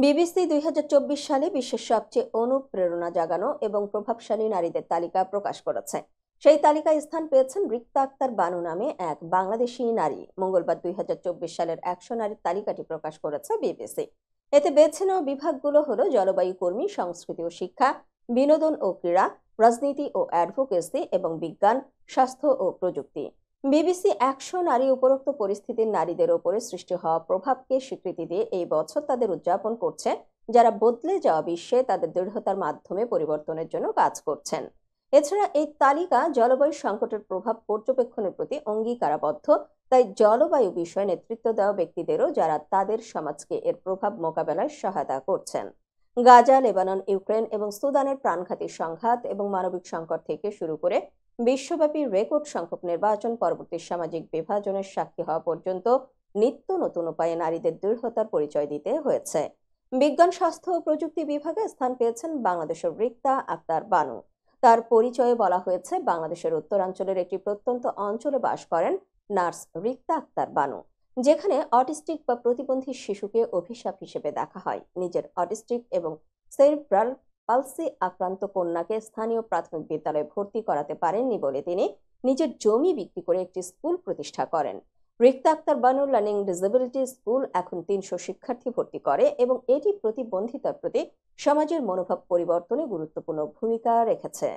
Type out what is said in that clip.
BBC ২০২৪ সালে বিশ্বের সবচেয়ে অনুপ্রেরণা জাগানো এবং প্রভাবশালী নারীদের তালিকা প্রকাশ করেছে। সেই তালিকায় স্থান পেয়েছেন রিক্তা আক্তার বানু নামে এক বাংলাদেশি নারী। মঙ্গলবার ২০২৪ সালের ১০০ নারীর তালিকাটি প্রকাশ করেছে বিবিসি। এতে বেছে নেওয়া বিভাগগুলো হলো জলবায়ু কর্মী, সংস্কৃতি ও শিক্ষা, বিনোদন ও ক্রীড়া, রাজনীতি ও অ্যাডভোকেসি এবং বিজ্ঞান, স্বাস্থ্য ও প্রযুক্তি। বিবিসি ১০০ নারী উপরোক্ত পরিস্থিতির নারীদের ওপরে সৃষ্টি হওয়া প্রভাবকে স্বীকৃতি দিয়ে এই বছর তাদের উদযাপন করছে, যারা বদলে যাওয়া বিশ্বে তাদের দৃঢ়তার মাধ্যমে পরিবর্তনের জন্য কাজ করছেন। এছাড়া এই তালিকা জলবায়ু সংকটের প্রভাব পর্যবেক্ষণের প্রতি অঙ্গীকারাবদ্ধ, তাই জলবায়ু বিষয়ে নেতৃত্ব দেওয়া ব্যক্তিদেরও যারা তাদের সমাজকে এর প্রভাব মোকাবেলায় সহায়তা করছেন। গাজা, লেবানন, ইউক্রেন এবং সুদানের প্রাণঘাতী সংঘাত এবং মানবিক সংকট থেকে শুরু করে বিশ্বব্যাপী রেকর্ড সংখ্যক নির্বাচন পরবর্তী সামাজিক বিভাজনের সাক্ষী হওয়া পর্যন্ত নিত্য নতুন উপায়ে নারীদের দৃঢ়তার পরিচয় দিতে হয়েছে। বিজ্ঞান, স্বাস্থ্য ও প্রযুক্তি বিভাগে স্থান পেয়েছেন বাংলাদেশের রিক্তা আক্তার বানু। তার পরিচয়ে বলা হয়েছে, বাংলাদেশের উত্তরাঞ্চলের একটি প্রত্যন্ত অঞ্চলে বাস করেন নার্স রিক্তা আক্তার বানু, যেখানে অটিস্টিক বা প্রতিবন্ধী শিশুকে অভিশাপ হিসেবে দেখা হয়। নিজের অটিস্টিক এবং সেরিব্রাল পালসি আক্রান্ত কন্যাকে স্থানীয় প্রাথমিক বিদ্যালয়ে ভর্তি করাতে পারেননি বলে তিনি নিজের জমি বিক্রি করে একটি স্কুল প্রতিষ্ঠা করেন। Rikta Akter Banu learning disability school এখন ৩০০ শিক্ষার্থী ভর্তি করে এবং এটি প্রতিবন্ধিতার প্রতি সমাজের মনোভাব পরিবর্তনে গুরুত্বপূর্ণ ভূমিকা রেখেছে।